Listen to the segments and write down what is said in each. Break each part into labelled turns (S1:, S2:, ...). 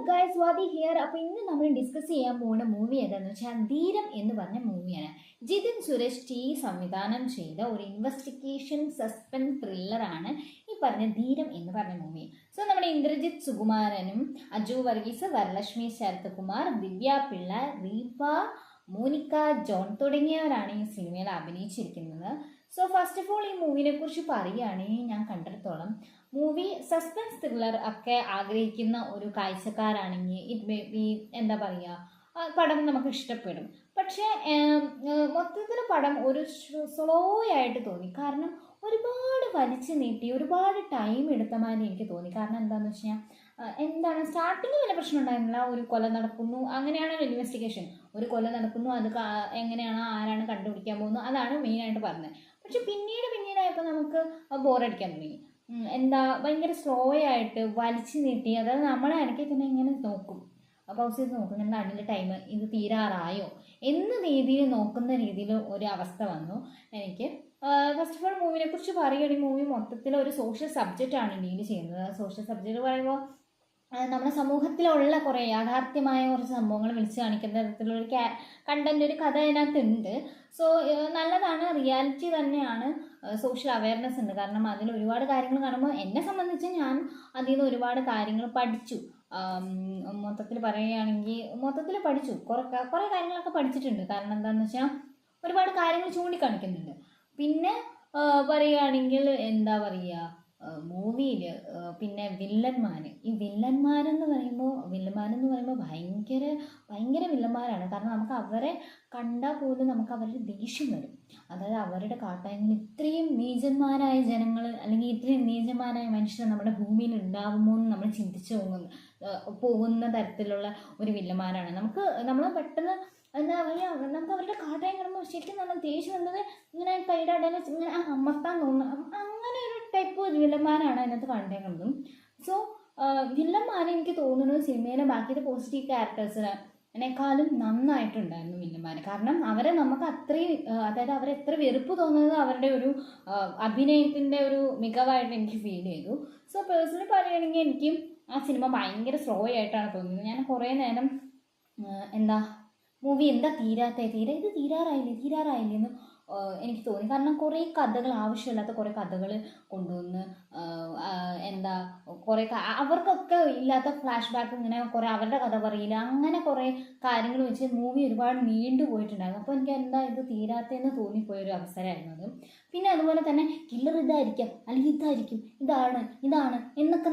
S1: Guys, Swathi here. അപ്പോൾ ഇന്ന് നമ്മൾ ഡിസ്കസ് ചെയ്യാൻ പോകുന്ന മൂവി ഏതാണെന്ന് വെച്ചാൽ ധീരം എന്ന് പറഞ്ഞ മൂവിയാണ്. ജിതിൻ സുരേഷ് ടി സംവിധാനം ചെയ്ത ഒരു ഇൻവെസ്റ്റിഗേഷൻ സസ്പെൻസ് ത്രില്ലറാണ് ഈ പറഞ്ഞ ധീരം എന്ന് പറഞ്ഞ മൂവി. സോ നമ്മുടെ ഇന്ദ്രജിത്ത് സുകുമാരനും അജു വർഗീസ്, വരലക്ഷ്മി ശരത്കുമാർ, ദിവ്യ പിള്ള, റീപ, മോനിക്ക ജോൺ തുടങ്ങിയവരാണ് ഈ സിനിമയിൽ അഭിനയിച്ചിരിക്കുന്നത്. സോ ഫസ്റ്റ് ഓഫ് ഓൾ ഈ മൂവിനെ കുറിച്ച് പറയുകയാണെങ്കിൽ ഞാൻ കണ്ടിടത്തോളം മൂവി സസ്പെൻസ് ത്രില്ലർ ഒക്കെ ആഗ്രഹിക്കുന്ന ഒരു കാഴ്ചക്കാരാണെങ്കിൽ ഇറ്റ് മേ ബി എന്താ പറയുക, പടം നമുക്ക് ഇഷ്ടപ്പെടും. പക്ഷേ മൊത്തത്തിൽ പടം ഒരു സ്ലോ ആയിട്ട് തോന്നി. കാരണം ഒരുപാട് വലിച്ചു നീട്ടി ഒരുപാട് ടൈം എടുത്ത മാതിരി എനിക്ക് തോന്നി. കാരണം എന്താണെന്ന് വെച്ച് കഴിഞ്ഞാൽ എന്താണ് സ്റ്റാർട്ടിങ് വല്ല പ്രശ്നം ഉണ്ടായിരുന്നില്ല. ഒരു കൊല നടക്കുന്നു, അങ്ങനെയാണ് ഇൻവെസ്റ്റിഗേഷൻ. ഒരു കൊല നടക്കുന്നു, അത് എങ്ങനെയാണ് ആരാണ് കണ്ടുപിടിക്കാൻ പോകുന്നത്, അതാണ് മെയിനായിട്ട് പറഞ്ഞത്. പക്ഷെ പിന്നീടായപ്പോൾ നമുക്ക് ബോറടിക്കാൻ തുടങ്ങി. എന്താ ഭയങ്കര സ്ലോ ആയിട്ട് വലിച്ചു നീട്ടി, അതായത് നമ്മളെ ഇടയ്ക്ക് തന്നെ ഇങ്ങനെ നോക്കും, പൗസ് ചെയ്ത് നോക്കും, ഇങ്ങനെ അടിയിൽ ടൈം ഇത് തീരാറായോ എന്ന രീതിയിൽ നോക്കുന്ന രീതിയിൽ ഒരു അവസ്ഥ വന്നു എനിക്ക്. ഫസ്റ്റ് ഓഫ് ഓൾ മൂവിനെ കുറിച്ച് പറയുകയാണെങ്കിൽ മൂവി മൊത്തത്തിൽ ഒരു സോഷ്യൽ സബ്ജക്റ്റാണ് ഡീൽ ചെയ്യുന്നത്. സോഷ്യൽ സബ്ജക്റ്റ് പറയുമ്പോൾ നമ്മുടെ സമൂഹത്തിലുള്ള കുറേ യാഥാർത്ഥ്യമായ കുറച്ച് സംഭവങ്ങൾ വിളിച്ച് കാണിക്കുന്ന തരത്തിലുള്ള കണ്ടന്റ്, ഒരു കഥ അതിനകത്തുണ്ട്. സോ നല്ലതാണ്, റിയാലിറ്റി തന്നെയാണ്, സോഷ്യൽ അവയർനെസ് ഉണ്ട്. കാരണം അതിൽ ഒരുപാട് കാര്യങ്ങൾ കാണുമ്പോൾ എന്നെ സംബന്ധിച്ച് ഞാൻ അതിൽ നിന്ന് ഒരുപാട് കാര്യങ്ങൾ പഠിച്ചു. മൊത്തത്തിൽ പറയുകയാണെങ്കിൽ മൊത്തത്തിൽ പഠിച്ചു, കുറേ കാര്യങ്ങളൊക്കെ പഠിച്ചിട്ടുണ്ട്. കാരണം എന്താണെന്ന് വെച്ചാൽ ഒരുപാട് കാര്യങ്ങൾ ചൂണ്ടിക്കാണിക്കുന്നുണ്ട്. പിന്നെ പറയുകയാണെങ്കിൽ എന്താ പറയുക, മൂവിയിൽ പിന്നെ ഈ വില്ലന്മാരെന്ന് പറയുമ്പോൾ ഭയങ്കര വില്ലന്മാരാണ്. കാരണം നമുക്ക് അവരെ കണ്ടാൽ പോലും നമുക്ക് അവരുടെ ദേഷ്യം വരും. അതായത് അവരുടെ കാട്ടായങ്ങൾ ഇത്രയും നീചന്മാരായ ജനങ്ങൾ അല്ലെങ്കിൽ ഇത്രയും നീചന്മാരായ മനുഷ്യർ നമ്മുടെ ഭൂമിയിൽ ഉണ്ടാകുമോ എന്ന് നമ്മൾ ചിന്തിച്ചു പോകുന്ന തരത്തിലുള്ള ഒരു വില്ലന്മാരാണ്. നമ്മൾ പെട്ടെന്ന് എന്താ പറയുക, നമുക്ക് അവരുടെ കാട്ടായം കിടമ്പോൾ ശരിക്കും നല്ല ദേഷ്യം വന്നത്, ഇങ്ങനെ കൈയുടെ അടയിൽ ഇങ്ങനെ അമർത്താൻ തോന്നുന്നു. അങ്ങനെ ഒരു ടൈപ്പ് വില്ലന്മാരാണ് അതിനകത്ത് കണ്ടേക്കുന്നതും. സോ വില്ലന്മാരെ എനിക്ക് തോന്നുന്നത് സിനിമയിലെ ബാക്കിയുടെ പോസിറ്റീവ് ക്യാരക്ടേഴ്സിനെക്കാളും നന്നായിട്ടുണ്ടായിരുന്നു വില്ലന്മാർ. കാരണം അവരെ നമുക്ക് അത്രയും, അതായത് അവരെ എത്ര വെറുപ്പ് തോന്നുന്നത് അവരുടെ ഒരു അഭിനയത്തിൻ്റെ ഒരു മികവായിട്ട് എനിക്ക് ഫീൽ ചെയ്തു. സോ പേഴ്സണലി പറയുകയാണെങ്കിൽ എനിക്ക് ആ സിനിമ ഭയങ്കര സ്ലോ ആയിട്ടാണ് തോന്നുന്നത്. ഞാൻ കുറേ നേരം മൂവി എന്താ ഇത് തീരാറായില്ലെന്ന് എനിക്ക് തോന്നി. കാരണം കുറേ കഥകൾ, ആവശ്യമില്ലാത്ത കുറേ കഥകൾ കൊണ്ടുവന്ന് കുറേ അവർക്കൊക്കെ ഇല്ലാത്ത ഫ്ലാഷ് ബാക്ക്, ഇങ്ങനെ കുറേ അവരുടെ കഥ പറയില്ല, അങ്ങനെ കുറേ കാര്യങ്ങൾ വെച്ച് മൂവി ഒരുപാട് നീണ്ടു പോയിട്ടുണ്ടായിരുന്നു. അപ്പോൾ എനിക്ക് ഇത് തീരാത്തതെന്ന് തോന്നിപ്പോയൊരു അവസരമായിരുന്നു അത്. പിന്നെ അതുപോലെ തന്നെ കില്ലർ ഇതായിരിക്കാം അല്ലെങ്കിൽ ഇതാണ് എന്നൊക്കെ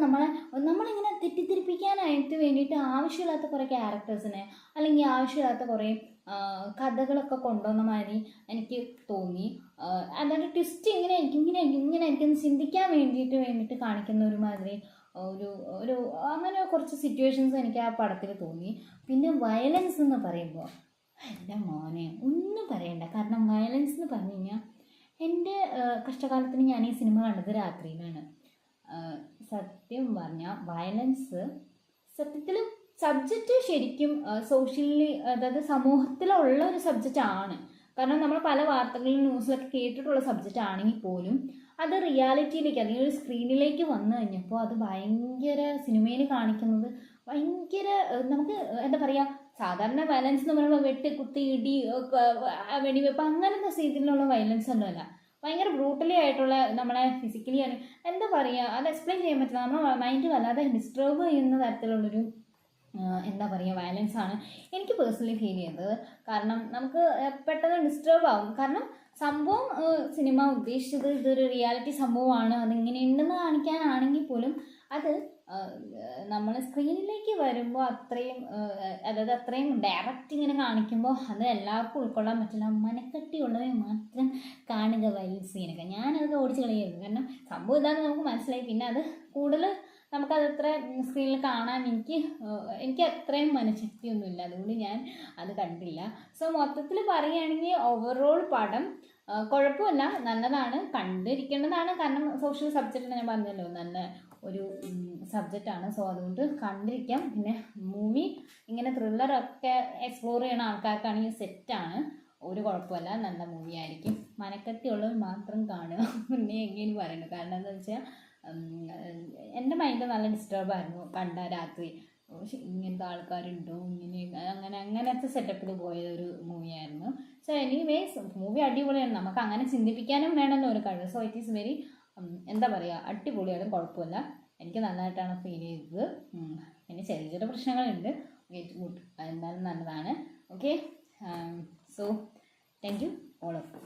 S1: നമ്മളിങ്ങനെ തെറ്റിദ്ധരിപ്പിക്കാനായിട്ട് വേണ്ടിയിട്ട് ആവശ്യമില്ലാത്ത കുറേ ക്യാരക്ടേഴ്സിനെ അല്ലെങ്കിൽ ആവശ്യമില്ലാത്ത കുറേ കഥകളൊക്കെ കൊണ്ടുവന്ന മാതിരി എനിക്ക് തോന്നി. അതായത് ട്വിസ്റ്റ് ഇങ്ങനെ എനിക്കൊന്ന് ചിന്തിക്കാൻ വേണ്ടിയിട്ട് കാണിക്കുന്ന ഒരു മാതിരി ഒരു അങ്ങനെ കുറച്ച് സിറ്റുവേഷൻസ് എനിക്ക് ആ പടത്തിൽ തോന്നി. പിന്നെ വയലൻസ് എന്ന് പറയുമ്പോൾ എൻ്റെ മോനെ ഒന്നും പറയണ്ട. കാരണം വയലൻസ് എന്ന് പറഞ്ഞു കഴിഞ്ഞാൽ എൻ്റെ കഷ്ടകാലത്തിന് ഞാൻ ഈ സിനിമ കണ്ടത് രാത്രിയിലാണ്. സത്യം പറഞ്ഞാൽ വയലൻസ് സത്യത്തിൽ സബ്ജക്റ്റ് ശരിക്കും സോഷ്യലി, അതായത് സമൂഹത്തിലുള്ള ഒരു സബ്ജക്റ്റ് ആണ്. കാരണം നമ്മൾ പല വാർത്തകളിലും ന്യൂസിലൊക്കെ കേട്ടിട്ടുള്ള സബ്ജക്റ്റ് ആണെങ്കിൽ പോലും അത് റിയാലിറ്റിയിലേക്ക്, അല്ലെങ്കിൽ ഒരു സ്ക്രീനിലേക്ക് വന്നു കഴിഞ്ഞപ്പോൾ അത് ഭയങ്കര സിനിമയിൽ കാണിക്കുന്നത് ഭയങ്കര നമുക്ക് എന്താ പറയുക, സാധാരണ വയലൻസ് എന്ന് പറയുമ്പോൾ വെട്ട്, കുത്തി, ഇടി, വെടിവെപ്പ് അങ്ങനത്തെ രീതിയിലുള്ള വയലൻസ് ഒന്നുമല്ല. ഭയങ്കര ബ്രൂട്ടലി ആയിട്ടുള്ള നമ്മളെ ഫിസിക്കലി എന്താ പറയുക, അത് എക്സ്പ്ലെയിൻ ചെയ്യാൻ പറ്റില്ല. നമ്മുടെ മൈൻഡ് വല്ലാതെ ഡിസ്റ്റർബ് ചെയ്യുന്ന തരത്തിലുള്ളൊരു എന്താ പറയുക വയലൻസ് ആണ് എനിക്ക് പേഴ്സണലി ഫീൽ ചെയ്യുന്നത്. കാരണം നമുക്ക് പെട്ടെന്ന് ഡിസ്റ്റർബ് ആവും. കാരണം സംഭവം സിനിമ ഉദ്ദേശിച്ചത് ഇതൊരു റിയാലിറ്റി സംഭവമാണ്, അതിങ്ങനെയുണ്ടെന്ന് കാണിക്കാനാണെങ്കിൽ പോലും അത് നമ്മൾ സ്ക്രീനിലേക്ക് വരുമ്പോൾ അത്രയും ഡയറക്റ്റ് ഇങ്ങനെ കാണിക്കുമ്പോൾ അത് എല്ലാവർക്കും ഉൾക്കൊള്ളാൻ പറ്റില്ല. മനക്കെട്ടിയുള്ളവരെ മാത്രം കാണുക വയലൻസ് സീനൊക്കെ. ഞാനത് ഓടിച്ച് കളയുന്നു. കാരണം സംഭവം ഇതാണെന്ന് നമുക്ക് മനസ്സിലായി. പിന്നെ അത് കൂടുതൽ നമുക്കതത്ര സ്ക്രീനിൽ കാണാൻ എനിക്ക് അത്രയും മനഃശക്തിയൊന്നുമില്ല, അതുകൊണ്ട് ഞാൻ അത് കണ്ടില്ല. സോ മൊത്തത്തിൽ പറയുകയാണെങ്കിൽ ഓവറോൾ പടം കുഴപ്പമില്ല, നല്ലതാണ്, കണ്ടിരിക്കേണ്ടതാണ്. കാരണം സോഷ്യൽ സബ്ജക്റ്റ് ഞാൻ പറഞ്ഞല്ലോ, നല്ല ഒരു സബ്ജക്റ്റാണ്. സോ അതുകൊണ്ട് കണ്ടിരിക്കാം. പിന്നെ മൂവി ഇങ്ങനെ ത്രില്ലറൊക്കെ എക്സ്പ്ലോർ ചെയ്യുന്ന ആൾക്കാർക്കാണെങ്കിൽ സെറ്റാണ്, ഒരു കുഴപ്പമില്ല, നല്ല മൂവി ആയിരിക്കും. മനക്കെട്ടിയുള്ളവർ മാത്രം കാണുക. പിന്നെ എങ്ങനെ പറയുന്നു, കാരണം എന്താണെന്ന് വെച്ചാൽ എൻ്റെ മൈൻഡ് നല്ല ഡിസ്റ്റർബായിരുന്നു കണ്ട രാത്രി. ഇങ്ങനത്തെ ആൾക്കാരുണ്ടോ ഇങ്ങനെ അങ്ങനത്തെ സെറ്റപ്പിൽ പോയൊരു മൂവിയായിരുന്നു. സോ എനിവേസ് മൂവി അടിപൊളിയാണ്. നമുക്ക് അങ്ങനെ ചിന്തിപ്പിക്കാനും വേണമെന്ന് ഒരു കഴിവ്. സോ ഇറ്റ് ഈസ് വെരി എന്താ പറയുക, അടിപൊളിയാണ്, കുഴപ്പമില്ല. എനിക്ക് നല്ലതായിട്ടാണ് ഫീൽ ചെയ്തത്. പിന്നെ ചെറിയ ചെറിയ പ്രശ്നങ്ങളുണ്ട്, ഗെറ്റ് ഗുഡ്, എന്തായാലും നല്ലതാണ്. Okay, so thank you all of U.